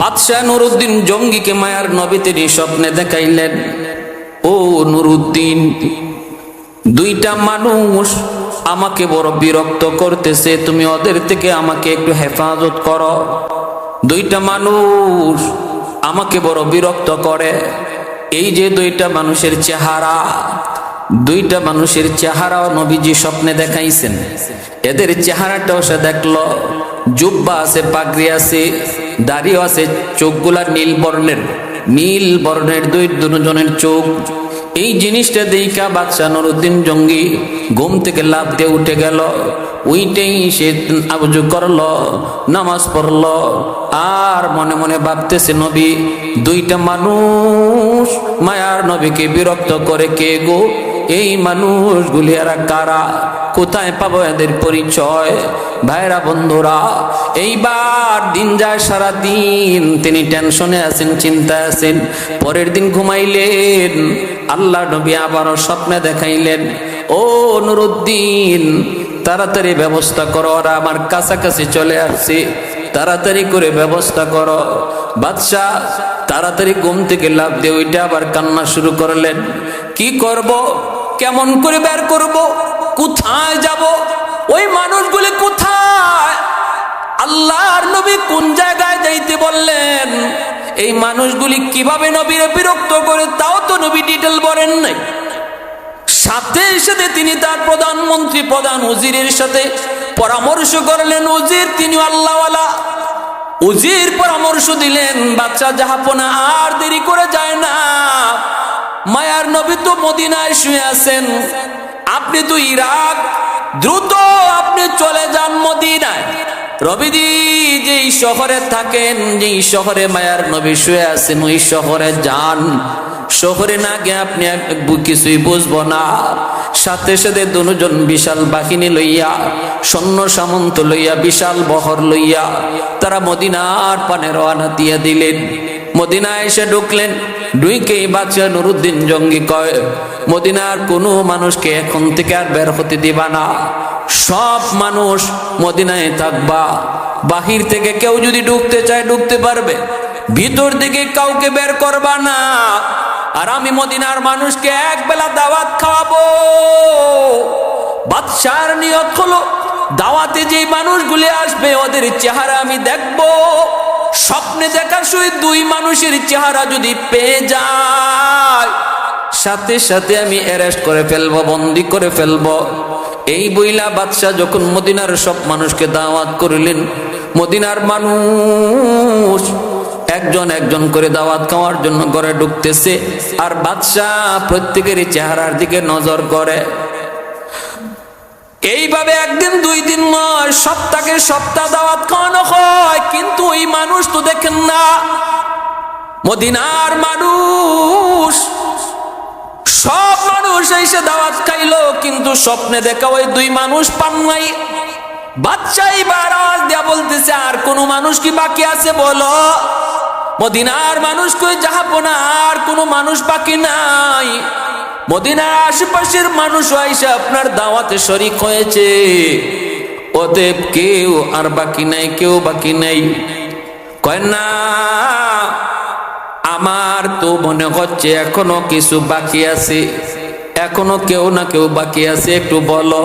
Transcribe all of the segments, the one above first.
বাদশাহ নুরউদ্দিন জঙ্গিকে মায়ার নবী তিনি স্বপ্নে দেখাইলেন, ও নুরউদ্দিন, দুইটা মানুষ আমাকে বড় বিরক্ত করতেছে, তুমি ওদের থেকে আমাকে একটু হেফাজত করো। দুইটা মানুষ আমাকে বড় বিরক্ত করে। এই যে দুইটা মানুষের চেহারা, দুইটা মানুষের চেহারাও নবীজি স্বপ্নে দেখাইছেন। এদের চেহারাটাও সে দেখলো, জুব্বা আছে, পাগড়ি আছে, দাড়িও আছে, চোখগুলা নীল বর্ণের দুজনের চোখ। এই জিনিসটা দেখা বাদশাহ নুরউদ্দিন জঙ্গি ঘুম থেকে লাফ দিয়ে উঠে গেল। উইটেই সে আবজু করলো, নামাজ পড়লো, আর মনে মনে ভাবতেছে, নবী, দুইটা মানুষ মায়ার নবীকে বিরক্ত করে কে গো? এই মানুষগুলি এরা কারা? কোথায় পাবো এদের পরিচয়? ভাইরা বন্ধুরা, এইবার দিন যায়, সারা দিন তিনি টেনশনে আছেন, চিন্তায় আছেন। পরের দিন ঘুমাইলেন, আল্লাহ নবী আবারও স্বপ্নে দেখাইলেন, ও নুরউদ্দিন, তাড়াতাড়ি ব্যবস্থা করো, ওরা আমার কাছাকাছি চলে আসছে, তাড়াতাড়ি করে ব্যবস্থা করো। বাদশাহ তাড়াতাড়ি ঘুম থেকে লাফ দিয়ে ওইটা আবার কান্না শুরু করলেন। কি করব? কেমন করে বের করব? কোথায় যাব? ওই মানুষগুলি কোথায়? আল্লাহর নবী কোন জায়গায় যাইতে বললেন? এই মানুষগুলি কিভাবে নবীরে বিরক্ত করে তাও তো নবী ডিটেল বলেন নাই। সাথে সাথে তিনি তার প্রধানমন্ত্রী, প্রধান উজিরের সাথে পরামর্শ করলেন। উজির তিনি আল্লাহওয়ালা, উজির পরামর্শ দিলেন, বাচ্চা জাহাপনা আর দেরি করে যায় না, মায়ার নবী তো মদিনায় শুয়ে আছেন, আপনি তো ইরাক, দ্রুত আপনি চলে যান মদিনায়। রবিদি যেই শহরে থাকেন, যেই শহরে মায়ার নবী শুয়ে আছেন, ওই শহরে যান। শহরে না গিয়ে আপনি কিছুই বুঝবো না। সাথে সাথে দুজন বিশাল বাহিনী লইয়া, সৈন্য সামন্ত লইয়া, বিশাল বহর লইয়া তারা মদিনার পানে রওনা দিয়ে দিলেন। মদিনায় এসে ঢুকলেন। ঢুকেই বাদশাহ নুরউদ্দিন জঙ্গি কয়, মদিনার কোনো মানুষকে এখন থেকে আর বের হতে দিবা না, সব মানুষ মদিনায় থাকবা। বাহির থেকে কেউ যদি ঢুকতে চায় ঢুকতে পারবে, ভিতর থেকে কাউকে বের করবা না। আর আমি মদিনার মানুষকে এক বেলা দাওয়াত খাওয়াবো। বাদশার নিয়ত হলো, দাওয়াতে যে মানুষগুলি আসবে ওদের চেহারা আমি দেখবো। স্বপ্নে দেখার সহিত দুই মানুষের চেহারা যদি পেয়ে যায়, সাথে সাথে আমি অ্যারেস্ট করে ফেলবো, বন্দি করে ফেলবো। এই বইলা বাদশাহ যখন মদিনার সব মানুষকে দাওয়াত করিলেন, মদিনার মানুষ একজন একজন করে দাওয়াত খাওয়ার জন্য ঘরে ঢুকতেছে, আর বাদশাহ প্রত্যেকের চেহারার দিকে নজর করে। এইভাবে একদিন, দুই দিন নয়, সপ্তাহে সপ্তাহ দাওয়াত খাওয়ানো হয়, কিন্তু ওই মানুষ তো দেখেন না। মদিনার মানুষ, সব মানুষ এসে দাওয়াত খাইলো, কিন্তু স্বপ্নে দেখা ওই দুই মানুষ পান নাই। বাদশা এবার আওয়াজ দেয়া বলতেছে, আর কোন মানুষ কি বাকি আছে বলো? মদিনার মানুষ কই জাহাপনা, আর কোন মানুষ বাকি নাই। মদিনার আশেপাশের মানুষ আইসা আপনার দাওয়াতে শরীক হয়েছে, অতএব কেউ আর বাকি নাই, কেউ বাকি নাই। কয় না, আমার তো মনে হচ্ছে এখনো কিছু বাকি আছে, এখনো কেউ না কেউ বাকি আছে, একটু বলো।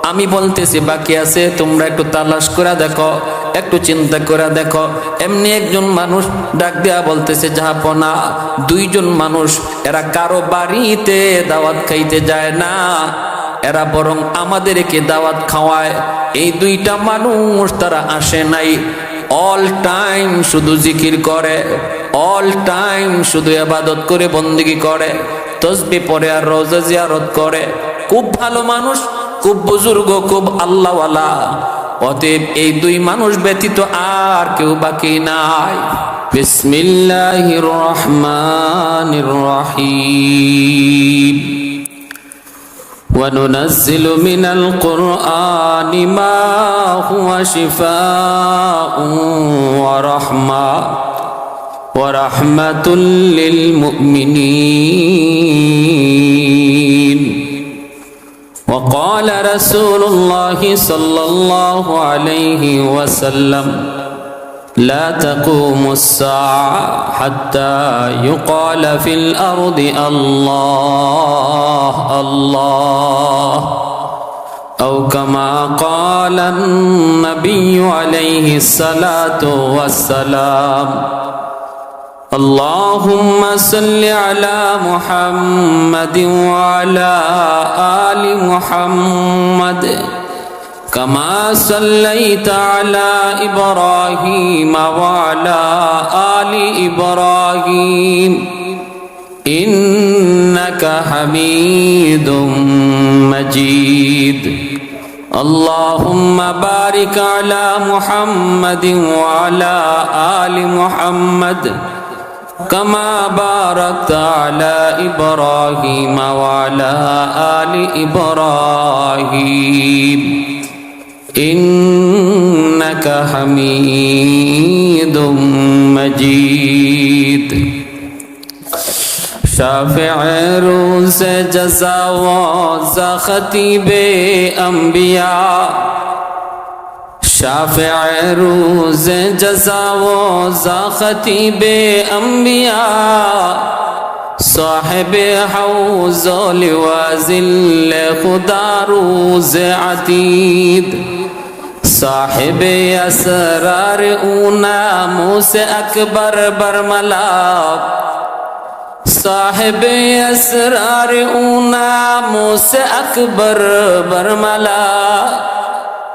আমি বলতেছি বাকি আছে, তোমরা একটু তালাশ করে দেখো, একটু চিন্তা করে দেখো। এমনি একজন মানুষ ডাক দেয়া বলতেছে, জাহাপনা, দুইজন মানুষ, এরা কারো বাড়িতে দাওয়াত খাইতে যায় না, এরা বরং আমাদেরকে দাওয়াত খাওয়ায়। এই দুইটা মানুষ তারা আসে নাই, অল টাইম শুধু জিকির করে, অল টাইম শুধু ইবাদত করে, বন্দেগী করে, তসবিহ পড়ে আর রওজা জিয়ারত করে। খুব ভালো মানুষ, খুব বুজুর্গ, খুব আল্লাহওয়ালা। অতএব এই দুই মানুষ ব্যতীত আর কেউ বাকি নাই। বিসমিল্লাহির রহমানির রহিম। وننزل من القرآن ما هو شفاء ورحمة للمؤمنين. وقال رسول الله صلى الله عليه وسلم لا تقوم الساعة حتى يقال في الأرض الله الله أو كما قال النبي عليه الصلاة والسلام اللهم صل على محمد وعلى آل محمد كما صليت على إبراهيم وعلى آل إبراهيم إنك حميد مجيد اللهم بارك على محمد وعلى آل محمد كما باركت على إبراهيم وعلى آل إبراهيم إنك حميد مجيد شافع روز جزا و خطیب انبیاء شافع روز جزا و خطیب انبیاء صاحب حوض لوازل خدا روز عتید صاحب اسرار ناموس اکبر برملا صاحب اسرار ناموس اکبر برملا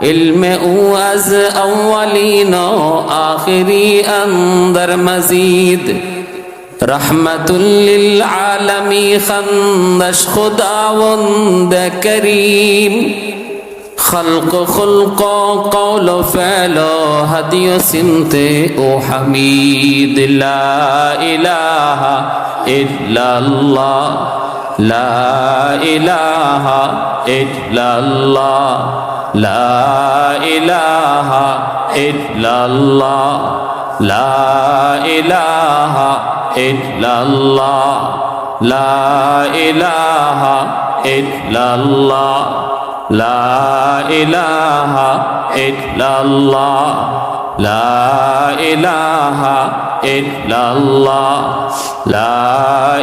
علم او از اولین و آخری اندر مزید رحمت للعالمی خندش خداوند کریم خلق خلق قول فعل هدی سمت او حمید لا الہ الا اللہ لا الہ الا اللہ لا الہ الا اللہ لا الہ الا اللہ لا الہ الا اللہ لا الہ الا اللہ لا الہ الا اللہ لا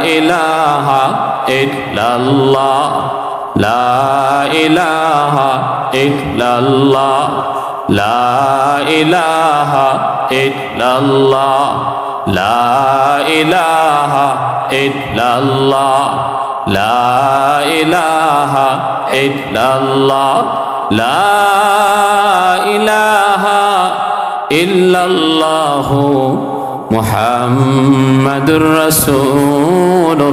الہ الا اللہ لا الہ الا اللہ لا الہ الا اللہ لا الہ الا اللہ لا الہ الا اللہ لا الہ الا اللہ মুহাম্মাদুর রাসূলুল্লাহ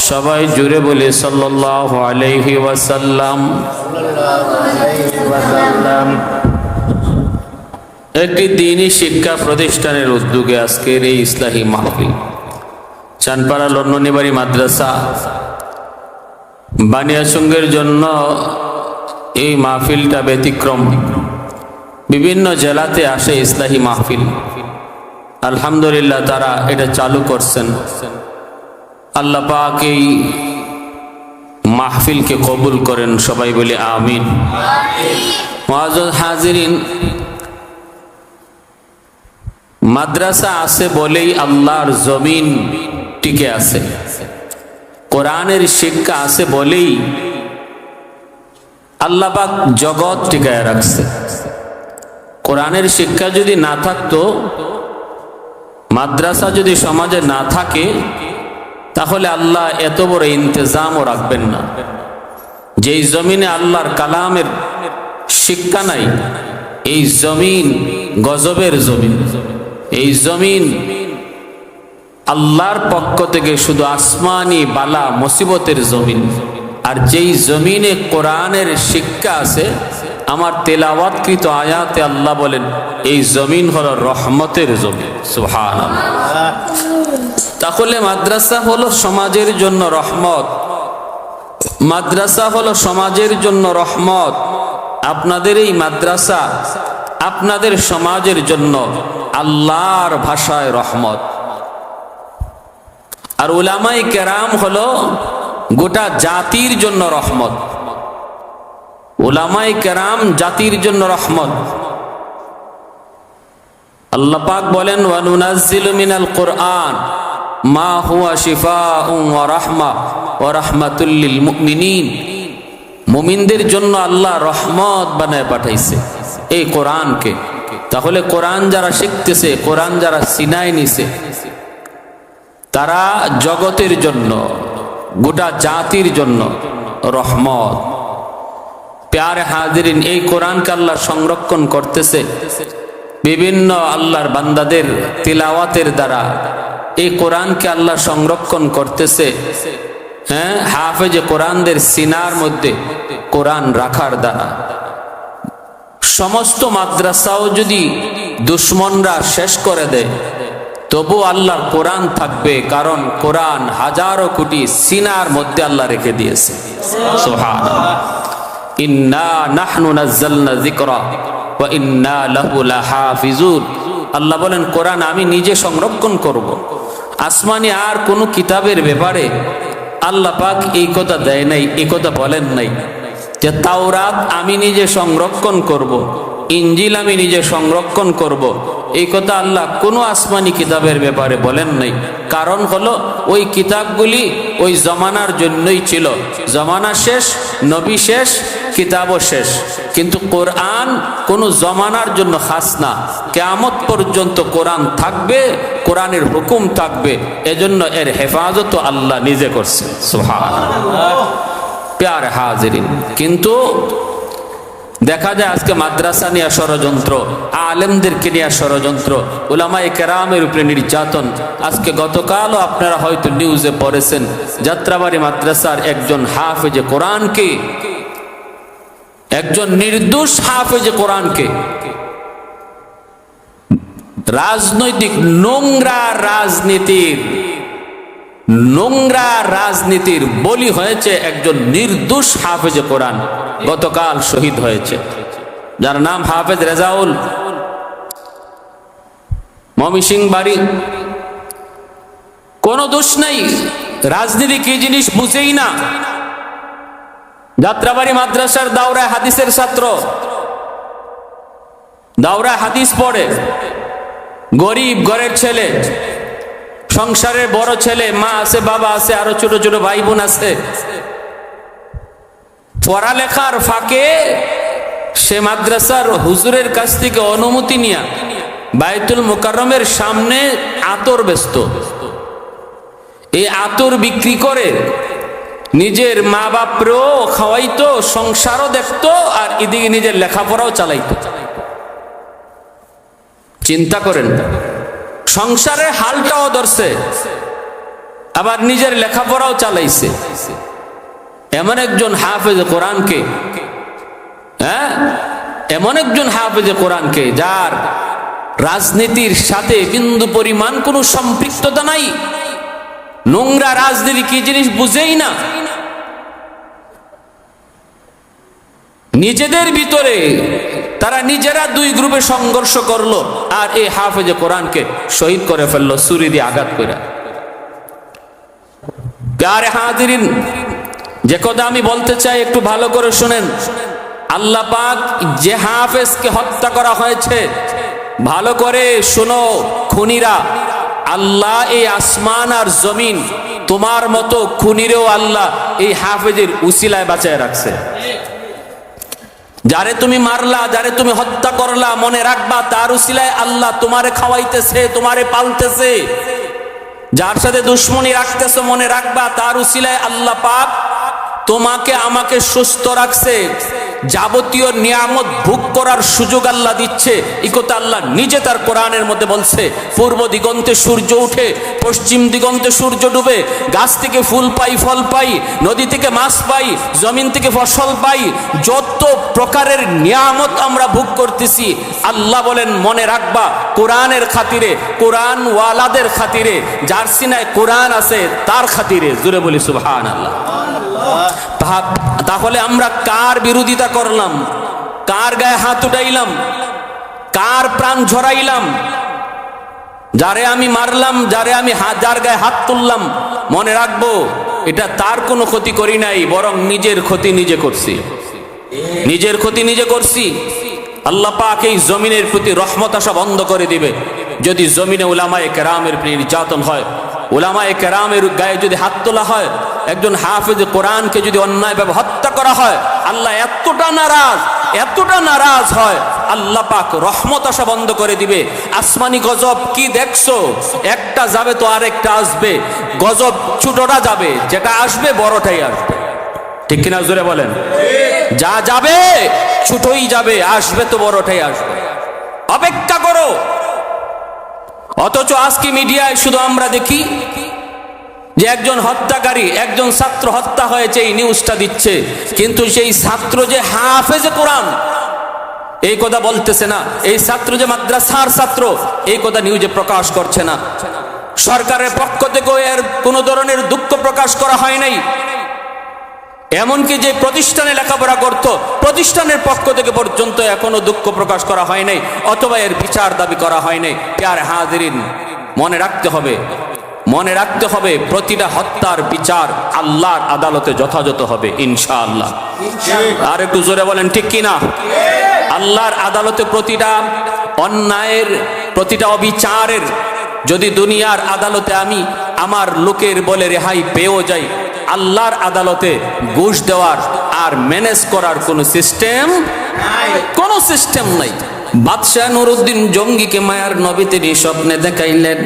সবাই জুড়ে বলে সাল্লাল্লাহু আলাইহি ওয়াসাল্লাম একটি দ্বীনি শিক্ষা প্রতিষ্ঠানের উদ্যোগে আজকের এই ইসলাহি মাহফিল চানপাড়া লন্ডনিবাড়ি মাদ্রাসা বানিয়াচঙ্গের জন্য এই মাহফিলটা ব্যতিক্রম বিভিন্ন জেলাতে আসে ইসলাহি মাহফিল আলহামদুলিল্লাহ তারা এটা চালু করছেন আল্লাহ পাক এই মাহফিলকে কবুল করেন সবাই বলে আমিন মুআজ্জাজ হাজিরিন মাদ্রাসা আছে বলেই আল্লাহর জমিন টিকে আছে কোরআনের শিক্ষা আছে বলেই আল্লাহ পাক জগৎ টিকায় রাখছে কোরআনের শিক্ষা যদি না থাকতো মাদ্রাসা যদি সমাজে না থাকে তাহলে আল্লাহ এত বড় ইন্তজামও রাখবেন না যেই জমিনে আল্লাহর কালামের শিক্ষা নাই এই জমিন গজবের জমিন এই জমিন আল্লাহর পক্ষ থেকে শুধু আসমানি বালা মুসিবতের জমিন আর যেই জমিনে কোরআনের শিক্ষা আছে আমার তেলাওয়াতকৃত আয়াতে আল্লাহ বলেন এই জমিন হলো রহমতের জমিন সুবহানাল্লাহ তাহলে মাদ্রাসা হলো সমাজের জন্য রহমত মাদ্রাসা হলো সমাজের জন্য রহমত আপনাদের এই মাদ্রাসা আপনাদের সমাজের জন্য আল্লাহর ভাষায় রহমত আর উলামায়ে কেরাম হলো গোটা জাতির জন্য রহমত উলামায়ে কেরাম জাতির জন্য রহমত আল্লাহ পাক বলেন, ওয়া নুনাজ্জিলু মিনাল কুরআন মা হুয়া শিফাউন ওয়া রাহমা ওয়া রাহমাতুল লিল মুমিনিন। মুমিনদের জন্য আল্লাহ রহমত বানায় পাঠাইছে এই কোরআনকে। তাহলে কোরআন যারা শিখতেছে, কোরআন যারা সিনায় নিছে, তারা জগতের জন্য, গোটা জাতির জন্য রহমত। প্যারে হাজিরিন, এই কোরআনকে আল্লাহ সংরক্ষণ করতেছে বিভিন্ন আল্লাহর বান্দাদের তিলাওয়াতের দ্বারা। এই কোরআনকে আল্লাহ সংরক্ষণ করতেছে হাফেজে কোরআনদের সিনার মধ্যে কোরআন রাখার দ্বারা। সমস্ত মাদ্রাসাও যদি দুশ্মনরা শেষ করে দেয়, তবু আল্লাহর কোরআন থাকবে, কারণ কোরআন হাজারো কোটি সিনার মধ্যে আল্লাহ রেখে দিয়েছে। সুবহানাল্লাহ। ইন্না নাহনু নাযালনা যিকরা ওয়া ইন্না লাহু লাহাফিজুন। আল্লাহ বলেন, কোরআন আমি নিজে সংরক্ষণ করব। আসমানি আর কোন কিতাবের ব্যাপারে আল্লাহ পাক এই কথা দেয় নাই, এই কথা বলেন নাই যে তাওরাত আমি নিজে সংরক্ষণ করব, ইঞ্জিল আমি নিজে সংরক্ষণ করব। এই কথা আল্লাহ কোনো আসমানি কিতাবের ব্যাপারে বলেন নাই। কারণ হলো ওই কিতাবগুলি ওই জমানার জন্যই ছিল। জমানা শেষ, নবী শেষ, কিতাবও শেষ। কিন্তু কোরআন কোনো জমানার জন্য খাস না, কিয়ামত পর্যন্ত কোরআন থাকবে, কোরআনের হুকুম থাকবে। এজন্য এর হেফাজত আল্লাহ নিজে করছে। সুবহানাল্লাহ। প্যারে হাজিরিন, কিন্তু দেখা যায় আজকে মাদ্রাসা নিয়ে ষড়যন্ত্র, আলেমদেরকে নিয়ে ষড়যন্ত্র, উলামায়ে কেরামের উপরে নির্যাতন। আজকে গতকালও আপনারা হয়তো নিউজে পড়েছেন, যাত্রাবাড়ি মাদ্রাসার একজন হাফেজে কোরআনকে, একজন নির্দোষ হাফেজে কোরআনকে রাজনৈতিক নোংরা রাজনীতির বলি হয়েছে একজন নির্দোষ হাফেজে কোরআন, গতকাল শহীদ হয়েছে, যার নাম হাফেজ রেজাউল, ময়মনসিং বাড়ি। কোনো দোষ নাই, রাজনীতি কি জিনিস বুঝেই না। যাত্রাবাড়ি মাদ্রাসার দাওরায়ে হাদিসের ছাত্র, দাওরায়ে হাদিস পড়ে, গরিব ঘরের ছেলে, সংসারের বড় ছেলে, মা আছে, বাবা আছে, আরো ছোট ছোট ভাই বোন আছে। পড়ালেখার ফাঁকে সে মাদ্রাসার হুজুরের কাছ থেকে অনুমতি নিয়ে বাইতুল মুকাররমের সামনে আতর বেচত। এই আতর বিক্রি করে নিজের মা বাপরেও খাওয়াইতো, সংসারও দেখতো, আর এদিকে নিজের লেখাপড়াও চালাইতো। চিন্তা করেন, সংসারের হালটাও ধরছে, আবার নিজের লেখাপড়াও চালাইছে। এমন একজন হাফেজে কোরআনকে, এমন একজন হাফেজে কোরআনকে যার রাজনীতির সাথে বিন্দু পরিমাণ কোনো সম্পৃক্ততা নাই, নোংরা রাজনীতি কি জিনিস বুঝেই না। নিজেদের ভিতরে তারা নিজেরা দুই গ্রুপে সংঘর্ষ করলো, আর এই হাফেজে কোরআনকে শহীদ করে ফেললো ছুরি দিয়ে আঘাত করে। প্যারে হাজিরিন, যে কথা আমি বলতে চাই একটু ভালো করে শুনেন। আল্লাহ পাক যে হাফেজকে হত্যা করা হয়েছে, ভালো করে শোনো খুনিরা, আল্লাহ এই আসমান আর জমিন তোমার মতো খুনিরেও আল্লাহ এই হাফেজের উসিলায় বাঁচায় রাখছে। যারে তুমি মারলা, যারে তুমি হত্যা করলা, মনে রাখবা তার উসিলায় আল্লাহ তোমারে খাওয়াইতেছে, তোমারে পালতেছে। যার সাথে দুশ্মনী রাখতেছে, মনে রাখবা তার উসিলায় আল্লাহ পাক তোমাকে আমাকে সুস্থ রাখছে, যাবতীয় নিয়ামত ভোগ করার সুযোগ আল্লাহ দিচ্ছে। এই কথা আল্লাহ নিজে তার কোরআনের মধ্যে বলছে। পূর্ব দিগন্তে সূর্য উঠে, পশ্চিম দিগন্তে সূর্য ডুবে, গাছ থেকে ফুল পাই, ফল পাই, নদী থেকে মাছ পাই, জমিন থেকে ফসল পাই, যত প্রকারের নিয়ামত আমরা ভোগ করতেছি, আল্লাহ বলেন মনে রাখবা কোরআনের খাতিরে, কোরআন ওয়ালাদের খাতিরে, যার সিনায় কোরআন আছে তার খাতিরে। জোরে বলি সুবহানাল্লাহ। তাহলে আমরা কার বিরোধিতা করলাম, কার গায়ে হাত উঠাইলাম, কার প্রাণ ঝরাইলাম? যারে আমি মারলাম, যারে আমি যার গায়ে হাত তুললাম, মনে রাখবো এটা তার কোনো ক্ষতি করি নাই, বরং নিজের ক্ষতি নিজে করছি, নিজের ক্ষতি নিজে করছি। আল্লাহ পাক এই জমিনের প্রতি রহমত আসা বন্ধ করে দিবে যদি জমিনে উলামায়ে কেরামের প্রতি নির্যাতন হয়, উলামায়ে কেরামের গায়ে যদি হাত তোলা হয়, একজন হাফেজ কোরআনকে যদি অন্যায়ভাবে হত্যা করা হয়, আল্লাহ এতটা নারাজ হয়, আল্লাহ পাক রহমত আসা বন্ধ করে দিবে। আসমানি গজব কি দেখছো? একটা যাবে তো আরেকটা আসবে। গজব ছোটটা যাবে, যেটা আসবে বড়টাই আসবে। ঠিক কিনা জোরে বলেন? যা যাবে ছোটই যাবে, আসবে তো বড়টাই আসবে। অপেক্ষা করো। অথচ আজকে মিডিয়ায় শুধু আমরা দেখি যে একজন হত্যাকারী, একজন ছাত্র হত্যা হয়েছে, এই নিউজটা দিচ্ছে, কিন্তু সেই ছাত্র যে হাফেজে কোরআন এই কথা বলতেছে না। এই ছাত্র যে মাদ্রাসার ছাত্র এই কথা নিউজে প্রকাশ করছে না। সরকারের পক্ষ থেকেও এর কোনো ধরনের দুঃখ প্রকাশ করা হয় নাই। এমনকি যে প্রতিষ্ঠানে লেখাপড়া করত, প্রতিষ্ঠানের পক্ষ থেকে পর্যন্ত এখনো দুঃখ প্রকাশ করা হয় নাই, অথবা এর বিচার দাবি করা হয় নাই। প্যারে হাজিরিন, মনে রাখতে হবে প্রতিটা হত্যার বিচার আল্লাহর আদালতে যথাযথ হবে ইনশাআল্লাহ। আর একটু জোরে বলেন ঠিক কিনা? আল্লাহর আদালতে প্রতিটা অন্যায়ের, প্রতিটা অবিচারের, যদি দুনিয়ার আদালতে আমি আমার লোকের বলে রেহাই পেয়েও যাই, আল্লাহর আদালতে ঘুষ দেওয়ার আর ম্যানেজ করার কোনো সিস্টেম নাই। বাদশাহ নুরউদ্দিন জঙ্গিকে মায়ার নবী তিনি স্বপ্নে দেখাইলেন,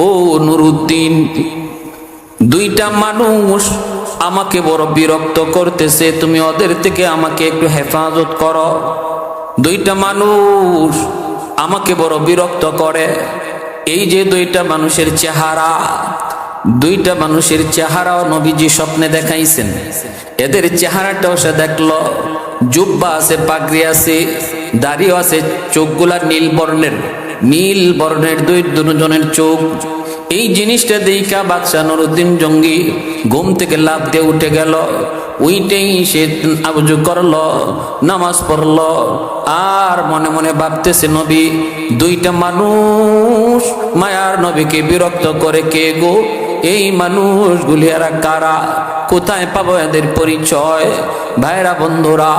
ও নুরউদ্দিন, দুইটা মানুষ আমাকে বড় বিরক্ত করতেছে, তুমি ওদের থেকে আমাকে একটু হেফাজত করো। দুইটা মানুষ আমাকে বড় বিরক্ত করে। এই যে দুইটা মানুষের চেহারাও নবীজি স্বপ্নে দেখাইছেন। এদের চেহারাটাও সে দেখলো, জুব্বা আছে, পাগড়ি আছে, দাড়িও আছে, চোখগুলা নীল বর্ণের দুজনের চোখ। এই জিনিসটা দেখা বাদশাহ নুরউদ্দিন জঙ্গি ঘুম থেকে লাফ দিয়ে উঠে গেল। উইটেই সে আবজু করলো, নামাজ পড়লো, আর মনে মনে ভাবতেছে, নবী, দুইটা মানুষ মায়ার নবীকে বিরক্ত করে কে গো? এই মানুষগুলি এরা কারা? কোথায় পাবো এদের পরিচয়? ভাইরা বন্ধুরা,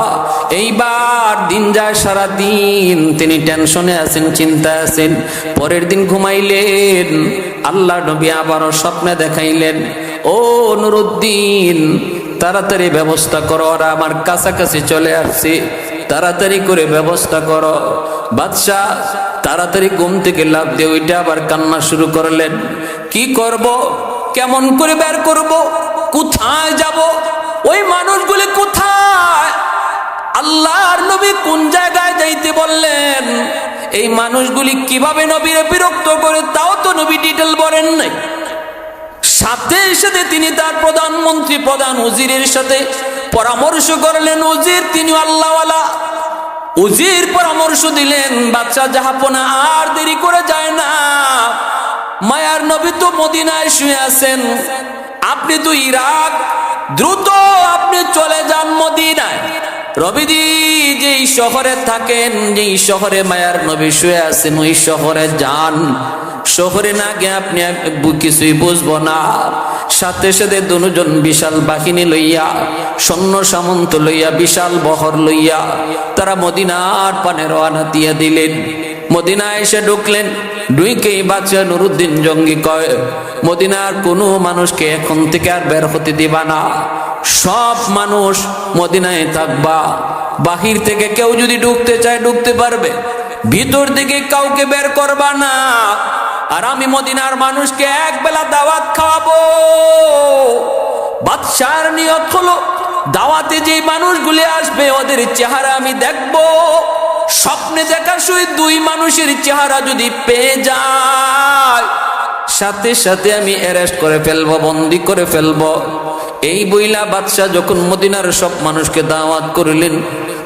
এইবার দিন যায়, সারা দিন তিনি টেনশনে আছেন, চিন্তায় আছেন। পরের দিন ঘুমাইলেন, আল্লাহ নবী আবারও স্বপ্নে দেখাইলেন, ও নুরউদ্দিন, তাড়াতাড়ি ব্যবস্থা করো, ওরা আমার কাছাকাছি চলে আসছে, তাড়াতাড়ি করে ব্যবস্থা করো। বাদশাহ তাড়াতাড়ি ঘুম থেকে লাফ দিয়ে ওইটা আবার কান্না শুরু করলেন। কি করব? কেমন করে বের করব? কোথায় যাব? ওই মানুষগুলি কোথায়? আল্লাহর নবী কোন জায়গায় যাইতে বললেন? এই মানুষগুলি কিভাবে নবীরে বিরক্ত করে তাও তো নবী ডিটেল বলেন নাই। সাথে সাথে তিনি তার প্রধানমন্ত্রী, প্রধান উজিরের সাথে পরামর্শ করলেন। উজির তিনি আল্লাহওয়ালা, উজির পরামর্শ দিলেন, বাদশা জাহাপনা আর দেরি করে যায় না, মায়ার নবী তো মদিনায় শুয়ে আছেন, আপনি তো ইরাক, দ্রুত আপনি চলে যান মদিনায়। রবিজি যেই শহরে থাকেন, যেই শহরে মায়ার নবী শুয়ে আছেন, ওই শহরে যান। শহরে না গিয়ে আপনি কিছুই বুঝবো না। সাথে সাথে দুজন বিশাল বাহিনী লইয়া, সৈন্য সামন্ত লইয়া, বিশাল বহর লইয়া তারা মদিনার পানে রওনা দিয়ে দিলেন। মদিনায় এসে ঢুকলেন। ঢুকেই বাদশাহ নুরউদ্দিন জঙ্গি কয়, মদিনার কোনো মানুষকে এখন থেকে আর বের হতে দিবা না, সব মানুষ মদিনায় থাকবা। বাহির থেকে কেউ যদি ঢুকতে চায় ঢুকতে পারবে, ভিতর থেকে কাউকে বের করবা না। আর আমি মদিনার মানুষকে এক বেলা দাওয়াত খাওয়াবো। বাদশার নিয়ত হলো, দাওয়াতে যে মানুষগুলি আসবে ওদের চেহারা আমি দেখবো। স্বপ্নে দেখা শুই দুই মানুষের চেহারা যদি পেয়ে যায়, সাথে সাথে আমি অ্যারেস্ট করে ফেলবো, বন্দি করে ফেলবো। এই বইলা বাদশাহ যখন মদিনার সব মানুষকে দাওয়াত করলেন,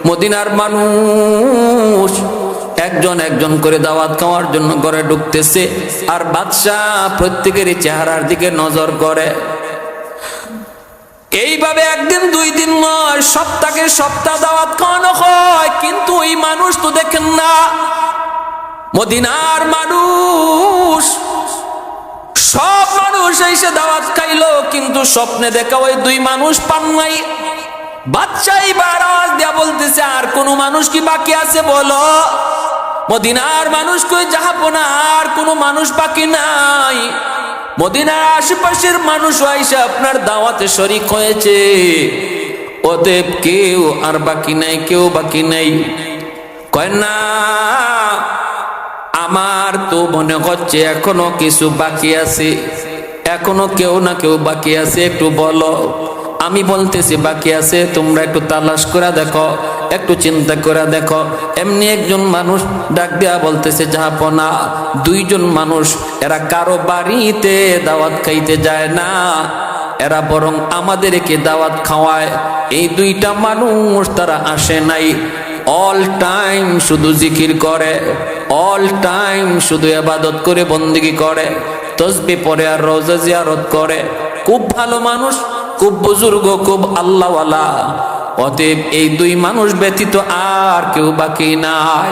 মদিনার মানুষ একজন একজন করে দাওয়াত খাওয়ার জন্য ঘরে ঢুকতেছে, আর বাদশাহ প্রত্যেকেরই চেহারার দিকে নজর করে। এইভাবে একদিন দুই দিন নয়, সপ্তাহে সপ্তাহ দাওয়াত খাওয়ানো হয়, কিন্তু ওই মানুষ তো দেখেন না। মদিনার মানুষ, সব মানুষ এসে দাওয়াত খাইলো, কিন্তু স্বপ্নে দেখা ওই দুই মানুষ পান নাই। বাদশাহ এবার আওয়াজ দিয়া বলতেছে, আর কোন মানুষ কি বাকি আছে বলো? মদিনার মানুষ কই, জাহাপনা আর কোন মানুষ বাকি নাই। মদিনার আশেপাশের মানুষ আইসা আপনার দাওয়াতে শরীক হয়েছে, অতএব কেউ আর বাকি নাই, কেউ বাকি নাই। কয় না, আমার তো মনে হচ্ছে এখনো কিছু বাকি আছে, এখনো কেউ না কেউ বাকি আছে, একটু বলো। আমি বলতেছি বাকি আছে, তোমরা একটু তালাশ করে দেখো, একটু চিন্তা করে দেখো। এমনি একজন মানুষ ডাক দেয়া বলতেছে, জাহাপনা দুইজন মানুষ, এরা কারো বাড়িতে দাওয়াত খাইতে যায় না, এরা বরং আমাদেরকে দাওয়াত খাওয়ায়। এই দুইটা মানুষ তারা আসে নাই, অল টাইম শুধু জিকির করে, অল টাইম শুধু ইবাদত করে, বন্দেগী করে, তসবিহ পড়ে আর রওজা জিয়ারত করে। খুব ভালো মানুষ, খুব বুজুর্গ, খুব আল্লাহওয়ালা। অতএব এই দুই মানুষ ব্যতীত আর কেউ বাকি নাই।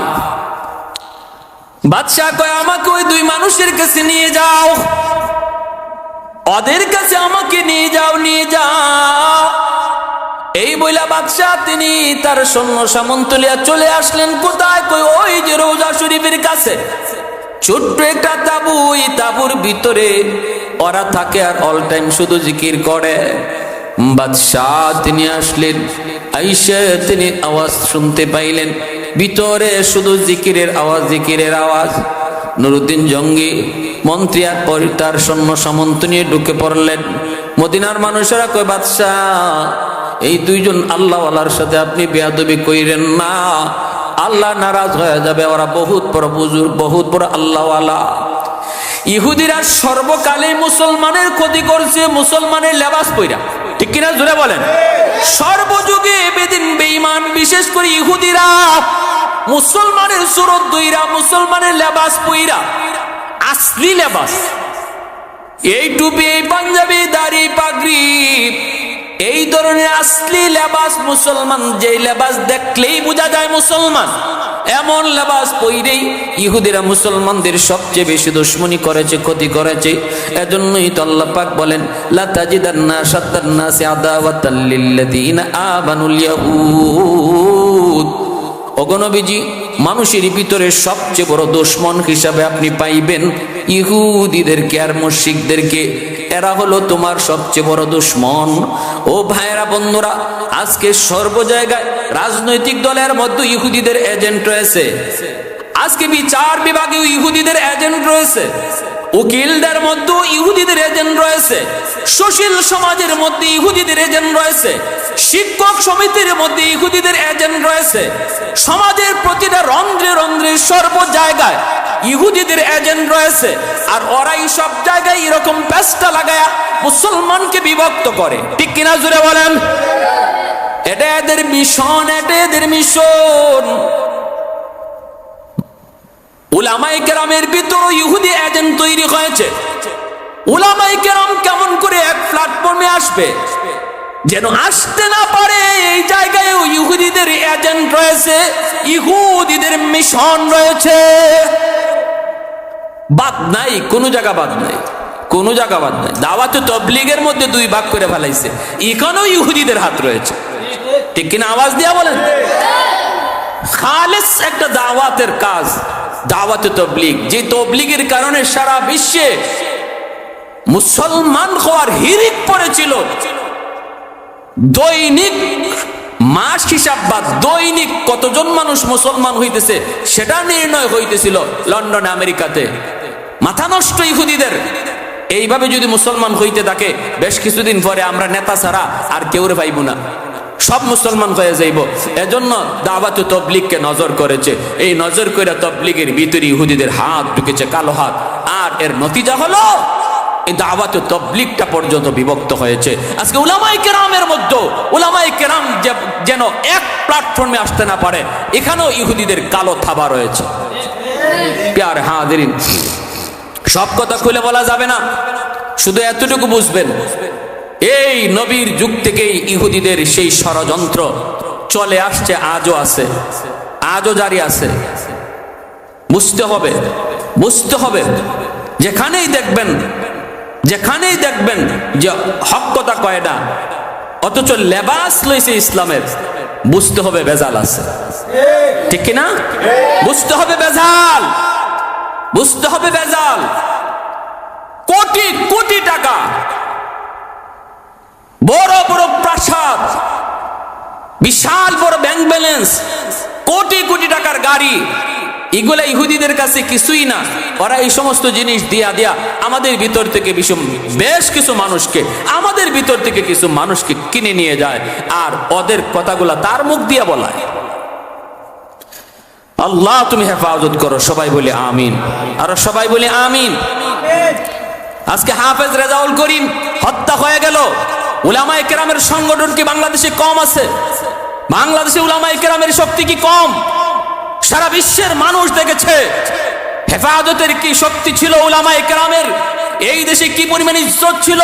বাদশাহ কয়, আমাকে ওই দুই মানুষের কাছে নিয়ে যাও, ওদের কাছে আমাকে নিয়ে যাও, নিয়ে যাও। এই বইলা বাদশাহ তিনি তার সৈন্য সামন্ত লিয়া চলে আসলেন। কোথায়? কই ওই যে রওজা শরীফের কাছে, ছোট্ট একটা তাবু, এই তাবুর ভিতরে ওরা থাকে আর অল টাইম শুধু জিকির করে। বাদশাহ তিনি আসলেন, আইসা তিনি আওয়াজ শুনতে পাইলেন, ভিতরে শুধু জিকিরের আওয়াজ, জিকিরের আওয়াজ। নুরুদ্দিন জঙ্গি মন্ত্রী আর পরে তার সৈন্য সামন্ত নিয়ে ঢুকে পড়লেন। মদিনার মানুষেরা কয়, বাদশাহ এই দুইজন আল্লাহওয়ালার সাথে আপনি বেয়াদবি কইরেন না, আল্লাহ নারাজ হয়ে যাবে, ওরা বহুত বড় বুজুর্গ, বহুত বড় আল্লাহওয়ালা। ইহুদিরা সর্বকালে মুসলমানের ক্ষতি করছে মুসলমানের লেবাস পইরা, ঠিক কিনা জোরে বলেন? সর্বযুগে বেদিন বেঈমান, বিশেষ করে ইহুদিরা মুসলমানের সুরত দইরা, মুসলমানের লেবাস পইরা, আসলি লেবাস, এই টুপি, এই পাঞ্জাবি, দাড়ি, পাগড়ি, এই ধরনের আসলি লেবাস মুসলমান, যে লেবাস দেখলেই বোঝা যায় মুসলমান, এমন লেবাস পইরেই ইহুদিরা মুসলমানদের সবচেয়ে বেশি দুশমনী করেছে, ক্ষতি করেছে। এজন্যই তো আল্লাহ পাক বলেন, লা তাজিদান্না শাদ্দান নাসি আদাওয়াতাল লিল্লাযিনা আমানুল ইয়াহুদ। ওগো নবীজি, মানুষের ভিতরে সবচেয়ে বড় দুশমন হিসাবে আপনি পাইবেন ইহুদিদেরকে আর মুশরিকদেরকে। এরা হলো তোমার সবচেয়ে বড় দুশমন। ও ভাইরা, বন্ধুরা, আজকে সর্ব জায়গায় রাজনৈতিক দলের মধ্যে ইহুদিদের এজেন্ট রয়েছে, আজকে বিচার বিভাগেও ইহুদিদের এজেন্ট রয়েছে, উকিলদের মধ্যে ইহুদিদের এজেন্ট রয়েছে, সুশীল সমাজের মধ্যে ইহুদিদের এজেন্ট রয়েছে, শিক্ষক সমিতির মধ্যে ইহুদিদের এজেন্ট রয়েছে, সমাজের প্রতিটা রন্ধ্রে রন্ধ্রে সর্ব জায়গায় ইহুদিদের এজেন্ট রয়েছে। আর ওরাই সব জায়গায় এরকম পেস্টা লাগায়া মুসলমানকে বিভক্ত করে, ঠিক কিনা জুড়ে বলেন? এটা এদের মিশন, এটা এদের মিশন। উলামায়ে কেরামের ভিতর ইহুদি এজেন্ট তৈরি হয়েছে। উলামায়ে কেরাম কেমন করে এক প্ল্যাটফর্মে আসবে, যেন আসতে না পারে, এই জায়গায় ইহুদিদের এজেন্ট রয়েছে, ইহুদিদের মিশন রয়েছে। বাদ নাই, কোন জায়গা বাদ নাই, কোন জায়গা বাদ নাই। দাওয়াতে তাবলীগের মধ্যে দুই ভাগ করে ফেলাইছে, এখানেও ইহুদিদের হাত রয়েছে, ঠিক কিনা? আওয়াজ দিয়া বলেন। খালেস একটা দাওয়াতের কাজ, দাওয়াতে তাবলীগ, যে তাবলীগের কারণে সারা বিশ্বে মুসলমান হওয়ার হিরিক পড়েছিল। দৈনিক মাস হিসাব বা দৈনিক কতজন মানুষ মুসলমান হইতেছে সেটা নির্ণয় হইতেছিল লন্ডন, আমেরিকাতে। মাথা নষ্ট ইহুদিদের। এইভাবে যদি মুসলমান হইতে থাকে, বেশ কিছুদিন পরে আমরা নেতা ছাড়া আর কেউ পাইব না, সব মুসলমান হয়ে যাইব। এজন্য দাওয়াতে তাবলীগকে নজর করেছে। এই নজর করে তাবলীগের ভিতরে ইহুদিদের হাত ঢুকেছে, কালো হাত। আর এর নতিজা হলো এই দাওয়াতে তাবলীগটা পর্যন্ত বিভক্ত হয়েছে। আজকে উলামায়ে কেরামের মধ্যে উলামায়ে কেরাম যেন এক প্ল্যাটফর্মে আসতে না পারে, এখানেও ইহুদিদের কালো থাবা রয়েছে। প্যার হাজিরিন, সব কথা খুলে বলা যাবে না, শুধু এতটুকু বুঝবেন, এই নবীর যুগ থেকেই ইহুদিদের সেই ষড়যন্ত্র চলে আসছে, আজও আছে, আজও জারি আছে। বুঝতে হবে, বুঝতে হবে। যেখানেই দেখবেন যে হক কথা কয় না, অথচ লেবাস লইছে ইসলামের। বুঝতে হবে ভেজাল আছে, ঠিক কিনা? বুঝতে হবে ভেজাল, বুঝতে হবে ভেজাল। কোটি কোটি টাকা, বড় বড় প্রাসাদ, বিশাল বড় ব্যাংক ব্যালেন্স, কোটি কোটি টাকার গাড়ি, এগুলা ইহুদিদের কাছে কিছুই না। ওরা এই সমস্ত জিনিস দিয়া দিয়া আমাদের ভিতর থেকে বেশ কিছু মানুষকে, আমাদের ভিতর থেকে কিছু মানুষকে কিনে নিয়ে যায়, আর ওদের কথাগুলা তার মুখ দিয়ে বলায়। আল্লাহ তুমি হেফাজত করো, সবাই বলি আমিন, আর সবাই বলি আমিন। আজকে হাফেজ রেজাউল করিম হত্যা হয়ে গেল। উলামায়ে কেরামের সংগঠন কি বাংলাদেশে কম আছে? বাংলাদেশে উলামায়ে কেরামের শক্তি কি কম? সারা বিশ্বের মানুষ দেখেছে হেফাজতের কি শক্তি ছিল, উলামায়ে কেরামের এই দেশে কি পরিমাণ ইজ্জত ছিল।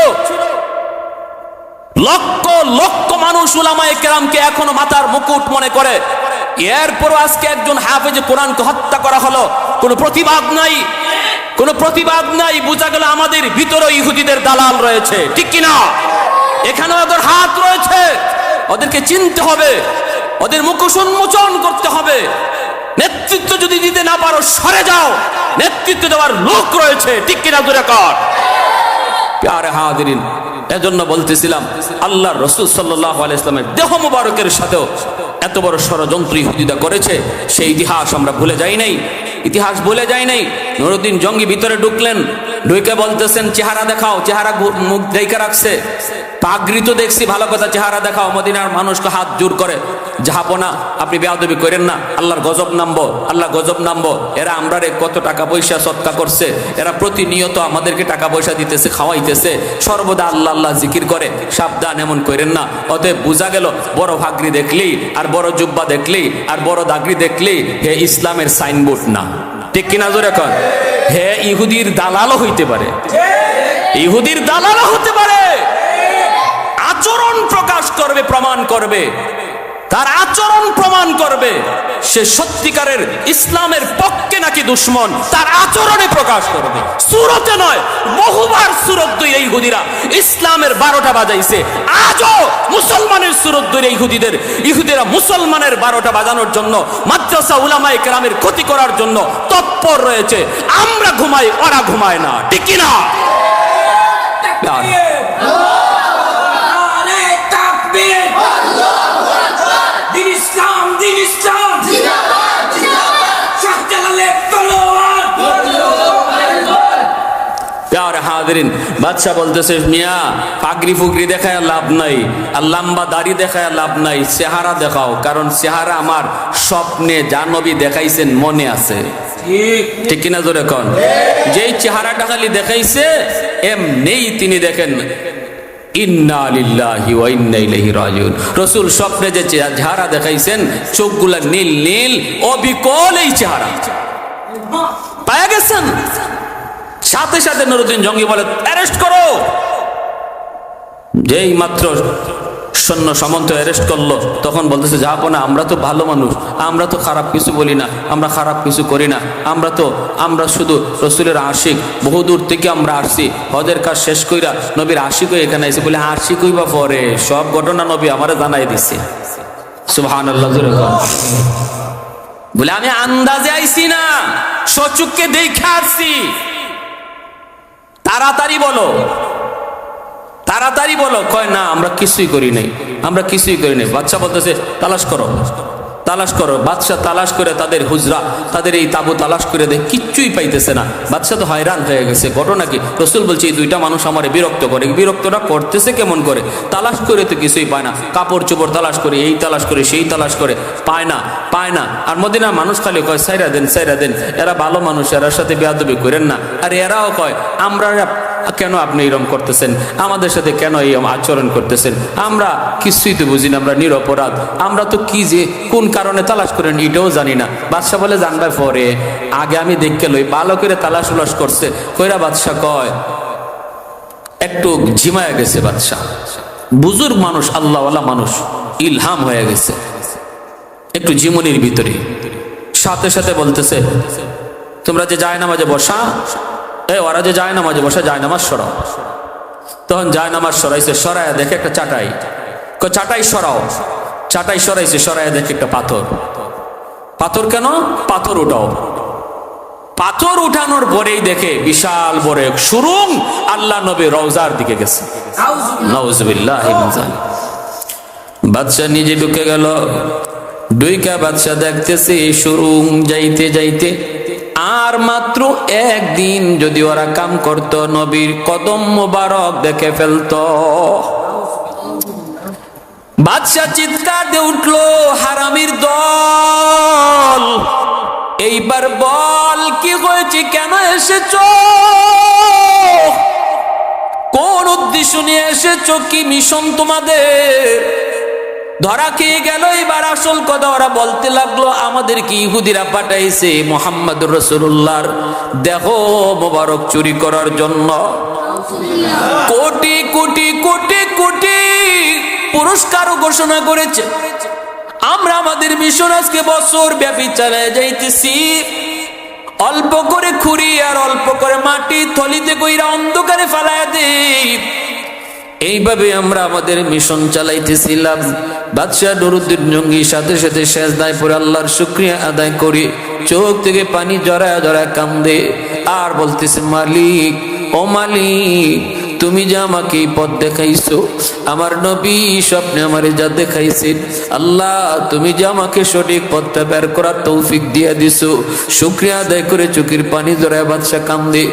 লক্ষ লক্ষ মানুষ উলামায়ে কেরামকে এখনো মাথার মুকুট মনে করে। এরপর আজকে একজন হাফেজে কোরআনকে হত্যা করা হলো, কোনো প্রতিবাদ নাই, কোনো প্রতিবাদ নাই। বোঝা গেল আমাদের ভিতরে ইহুদিদের দালাল রয়েছে, ঠিক কিনা? এখানে ওদের হাত রয়েছে, ওদেরকে চিনতে হবে, ওদের মুখোশ উন্মোচন করতে হবে। নেতৃত্ব যদি দিতে না পারো সরে যাও, নেতৃত্ব দেওয়ার লোক রয়েছে, ঠিক কিনা? দূরে কর। প্যারে হাজিরিন, এজন্য বলতেছিলাম আল্লাহর রাসূল সাল্লাল্লাহু আলাইহি ইসলামের দেহ মুবারকের সাথেও এত বড় ষড়যন্ত্র ইহুদিরা করেছে, সেই ইতিহাস আমরা ভুলে যাই নাই, ইতিহাস ভুলে যাই নাই। নুরউদ্দিন জঙ্গি ভিতরে ঢুকলেন, ঢুকে বলতেছেন চেহারা দেখাও, চেহারা মুখ ঢেকে রাখছে। পাগড়ি তো দেখছি, ভালো কথা, চেহারা দেখাও। মদিনার মানুষকে হাত জোর করে, জাহাপনা আপনি বেয়াদবি করেন না, আল্লাহর গজব নামবো, আল্লাহ গজব নামবো। এরা আমরারে কত টাকা পয়সা সৎকা করছে, এরা প্রতিনিয়ত আমাদেরকে টাকা পয়সা দিতেছে, খাওয়াইতেছে, সর্বদা আল্লাহ আল্লাহ জিকির করে, সাবধান, এমন করেন না। অতএব বোঝা গেল বড় ভাগড়ি দেখলেই আর বড় জুব্বা দেখলেই আর বড় দাগড়ি দেখলেই হে ইসলামের সাইনবোর্ড না, ঠিক কিনা? জোরে কর। হে ইহুদির দালালও হইতে পারে, ইহুদির দালালও হতে পারে। আচরণ প্রকাশ করবে, প্রমাণ করবে, তার আচরণ প্রমাণ করবে সে সত্যিকারের ইসলামের পক্ষে নাকি দুশ্মন, তার আচরণে প্রকাশ করবে, সুরতে নয়। বহুবার সুরত ধরে ইহুদিরা ইসলামের 12টা বাজাইছে, আজও মুসলমানের সুরত ধরে ইহুদিরা মুসলমানের 12টা বাজানোর জন্য, মাদ্রাসা উলামায়ে কেরামের ক্ষতি করার জন্য তৎপর রয়েছে। আমরা ঘুমাই, ওরা ঘুমায় না, ঠিক কিনা? বাদশা বলতেছে, মিয়া পাগড়ি ফুগড়ি দেখায় লাভ নাই, আর লম্বা দাড়ি দেখায় লাভ নাই, চেহারা দেখাও। কারণ চেহারা আমার স্বপ্নে যা নবী দেখাইছেন মনে আছে, ঠিক কিনা? জোরে কোন। যেই চেহারাটা খালি দেখাইছে এমনিই তিনি দেখেন ইন্না লিল্লাহি ওয়া ইন্না ইলাইহি রাজিউন। রাসূল স্বপ্নে যে চেহারা দেখাইছেন, চোখগুলা নীল নীল, অবিকল এই চেহারা পায়া গেছেন। সাথে সাথে নুরউদ্দিন জঙ্গি বলে অ্যারেস্ট করো। যেই মাত্র সৈন্য সামন্ত অ্যারেস্ট করলো, তখন বলতেছে, যাবো না, আমরা তো ভালো মানুষ, আমরা তো খারাপ কিছু বলি না, আমরা খারাপ কিছু করি না, আমরা শুধু রসুলের আশিক, বহুদূর থেকে আমরা আসছি, হজের কাজ শেষ কইরা নবীর আশিক হয়ে এখানে আইছি। বলে আশিক হইবা পরে, সব ঘটনা নবী আমারে জানাই দিছে। সুবহানাল্লাহ। বলে আমি আন্দাজে আইছি না, সচুককে দেখে আসছি। তাড়াতাড়ি বলো, তাড়াতাড়ি বলো। কয় না, আমরা কিছুই করি নাই, আমরা কিছুই করি নাই। বাদশা বলতেছে, তালাশ করো, তালাশ করো। বাদশা তালাশ করে তাদের হুজরা, তাদের এই তাবু তালাশ করে দেয়, কিচ্ছুই পাইতেছে না। বাদশা তো হয়রান হয়ে গেছে, ঘটনা কি? রাসূল বলছে, এই দুইটা মানুষ আমার বিরক্ত করে। বিরক্তটা করতেছে কেমন করে? তালাশ করে তো কিছুই পায় না, কাপড় চোপড় তালাশ করে, এই তালাশ করে, সেই তালাশ করে, পায় না, পায় না। আর মদিনার মানুষ খালি কয়, সাইরা দেন, সাইরা দেন, এরা ভালো মানুষ, এরার সাথে বেয়াদবি করেন না। আর এরাও কয়, আমরা কেন আপনি এরকম করতেছেন, আমাদের সাথে কেন এই আচরণ করতেছেন, আমরা কিছুই তো বুঝি না, আমরা নিরপরাধ, আমরা তো কি যে কোন কারণে তালাশ করেন এটাও জানি না। বাদশা বলে, জানবা পরে, আগে আমি দেখে লই। ভালো করে তালাশ উলাশ করছে, কইরা বাদশা কয়, একটু ঝিমায়া গেছে বাদশা, বুজুর্গ মানুষ, আল্লাহওয়ালা মানুষ, ইলহাম হয়ে গেছে একটু জীবনের ভিতরে। সাথে সাথে বলতেছে, তোমরা যে জায়নামাজে বসা, ওরা যে জায়নামাজে বসা, জায়নামাজ সরাও। তখন জায়নামাজ সরাইছে, সরাইয়া দেখে একটা চাটাই, চাটাই সরাও। চাটাই সরাইছে, সরাই দেখে একটা পাথর। পাথর কেন? পাথর উঠাও। পাথর উঠানোর পরেই দেখে বিশাল বড় এক সুরুং আল্লাহ নবী রওজার দিকে গেছে। নাউজুবিল্লাহ। বাদশা নিজে ঢুকে গেল। দুইকা বাদশা দেখতেছে সুরুং যাইতে যাইতে আর মাত্র একদিন যদি ওরা কাম করত, নবীর কদম মোবারক দেখে ফেলত। বাদশা চিৎকার দিয়ে উঠলো, হারামির দল, এইবার বল কি হয়েছে, কেন এসেছো, কোন উদ্দেশ্য নিয়ে এসেছো, কি মিশন তোমাদের? ধরা খেয়ে গেল। এবার আসল কথা ওরা বলতে লাগলো, আমাদের কি ইহুদিরা পাঠাইছে মুহাম্মদুর রাসূলুল্লাহর দেহ মোবারক চুরি করার জন্য। কোটি কোটি কোটি কোটি পুরস্কারও ঘোষণা করেছে। আমরা আমাদের মিশন আজকে বছর ব্যাপী চালিয়ে যাইতেছি। অল্প করে খুঁড়ি আর অল্প করে মাটি থলিতে কইরা অন্ধকারে ফালাইয়া দেই, এইভাবে আমরা আমাদের মিশন চালাইতেছিলাম। বাদশাহ নুরুদ্দিন জঙ্গি সাথে সাথে সেজদায় পড়ে আল্লাহর শুকরিয়া আদায় করি, চোখ থেকে পানি জড়ায় জড়ায় কান্দে আর বলতেছে, মালিক, ও মালিক, তুমি যে আমাকে এই পথ দেখাইছো, আমার নবী স্বপ্নে আমারে যা দেখাইছেন, আল্লাহ তুমি যে আমাকে সঠিক পথটা বের করার তৌফিক দিয়ে দিছো, শুকরিয়া আদায় করে চোখের পানি জড়ায় বাদশা কান্দে।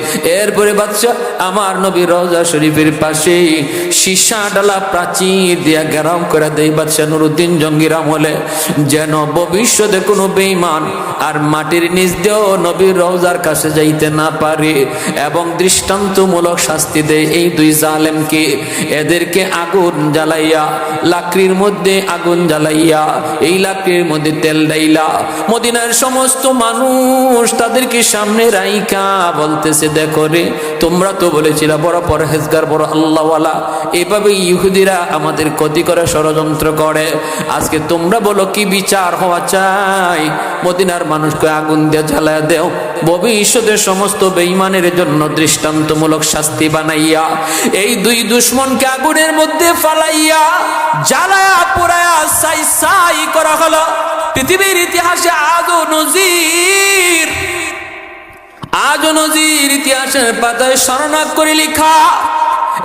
এরপরে বাদশা আমার নবী রওজা শরীফের পাশে সীসা ডালা প্রাচীর দিয়া গেরাম করে দেয় বাদশা নুরুদ্দিন জঙ্গির আমলে, যেন ভবিষ্যতে কোনো বেঈমান আর মাটির নিচ দিয়েও নবীর রওজার কাছে যাইতে না পারে, এবং দৃষ্টান্তমূলক শাস্তি দেয় এই দুই জালেমকে। এদেরকে আগুন জ্বালাইয়া, লাকড়ির মধ্যে আগুন জ্বালাইয়া, এই লাকড়ির মধ্যে তেল ডাইলা মদিনার সমস্ত মানুষ তাদেরকে সামনে রাইখা বলতেছে, দেখো রে, তোমরা তো বলেছিলা বড় পরহেজগার, বড় আল্লাহওয়ালা, এভাবে ইহুদিরা আমাদের ক্ষতি করে ষড়যন্ত্র করে। আজকে তোমরা বলো কি বিচার হওয়া চাই? মদিনার মানুষকে আগুন দিয়ে জ্বালায়া দেও, ভবিষ্যতে সমস্ত বেঈমানের জন্য দৃষ্টান্তমূলক শাস্তি বানাইয়া এই দুই দুশমনকে আগুনের মধ্যে ফালাইয়া জ্বালায়া পোড়ায়া ছাই ছাই করা হলো। পৃথিবীর ইতিহাসে আজও নজির ইতিহাসের পাতায় স্মরণার্থ করে লেখা।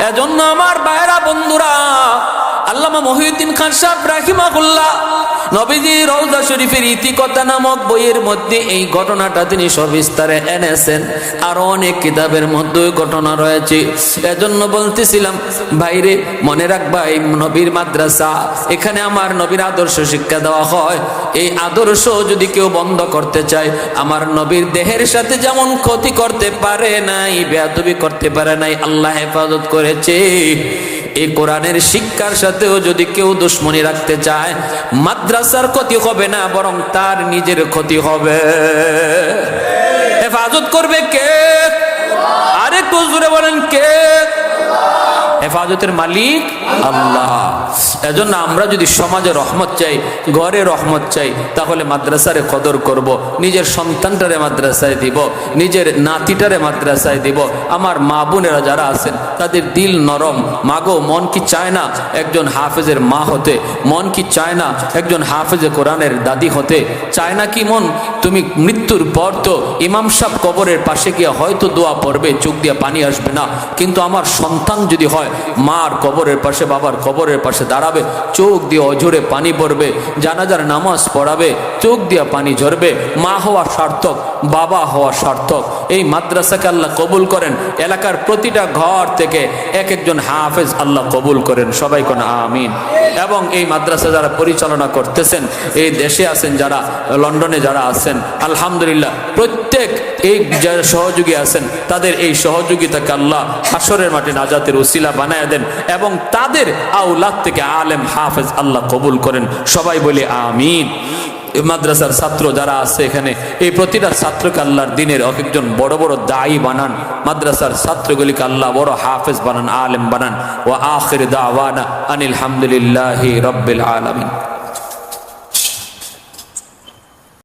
এজন্য আমার ভাইরা বন্ধুরা, আল্লামা মহিউদ্দিন খান সাহেব রাহিমাহুল্লাহ নবীজি রওজা শরীফের ইতিকথা নামক বইয়ের মধ্যে এই ঘটনাটা তিনি সবিস্তারে এনেছেন। আরো অনেক কিতাবের মধ্যে ঘটনা রয়েছে। এজন্য বলতেছিলাম, ভাইরে মনে রাখবা, এই নবীর মাদ্রাসা, এখানে আমার নবীর আদর্শ শিক্ষা দেওয়া হয়। এই আদর্শ যদি কেউ বন্ধ করতে চায়, আমার নবীর দেহের সাথে যেমন ক্ষতি করতে পারে নাই, বেয়াদবি করতে পারে নাই, আল্লাহ হেফাজত করেছে, এই কোরআনের শিক্ষার সাথেও যদি কেউ দুশ্মনী রাখতে চায়, মাদ্রাসার ক্ষতি হবে না, বরং তার নিজের ক্ষতি হবে। হেফাজত করবে কে? আরেকটু জোরে বলেন, কে? হেফাজতের মালিক আল্লাহ। এজন্য আমরা যদি সমাজে রহমত চাই, ঘরে রহমত চাই, তাহলে মাদ্রাসারে কদর করব, নিজের সন্তানটারে মাদ্রাসায় দিব, নিজের নাতিটারে মাদ্রাসায় দিব। আমার মা বোনেরা যারা আছেন তাদের দিল নরম, মাগো মন কি চায় না একজন হাফেজের মা হতে? মন কি চায় না একজন হাফেজে কোরআনের দাদি হতে? চায় না কি মন তুমি মৃত্যুর পর তো ইমাম সাহেব কবরের পাশে গিয়ে হয়তো দোয়া পড়বে, চোখ দিয়ে পানি আসবে না, কিন্তু আমার সন্তান যদি হয় মার কবরের পাশে, বাবার কবরের পাশে দাঁড়াবে, চোখ দিয়ে অঝরে পানি পড়বে, জানাজার নামাজ পড়াবে, চোখ দিয়ে পানি ঝরবে। মা হওয়া সার্থক, বাবা হওয়া সার্থক। এই মাদ্রাসাকে আল্লাহ কবুল করেন, এলাকার প্রতিটা ঘর থেকে এক একজন হাফেজ আল্লাহ কবুল করেন, সবাই কোন আমিন। এবং এই মাদ্রাসা যারা পরিচালনা করতেছেন, এই দেশে আছেন যারা, লন্ডনে যারা আছেন, আলহামদুলিল্লাহ প্রত্যেক এই যারা সহযোগী আছেন, তাদের এই সহযোগিতাকে আল্লাহ হাসরের মাঠে নাজাতের উসিলা বানায় দেন, এবং তাদের আওলাদ থেকে আলেম হাফেজ আল্লাহ কবুল করেন, সবাই বলে আমিন। মাদ্রাসার ছাত্র যারা আছে এখানে, এই প্রতিটা ছাত্রকে আল্লাহর দিনের একজন বড় বড় দায়ী বানান, মাদ্রাসার ছাত্রগুলিকে আল্লাহ বড় হাফেজ বানান, আলেম বানান। ওয়া আখির দাওয়ানা আনিল হামদুলিল্লাহি রাব্বিল আলামিন।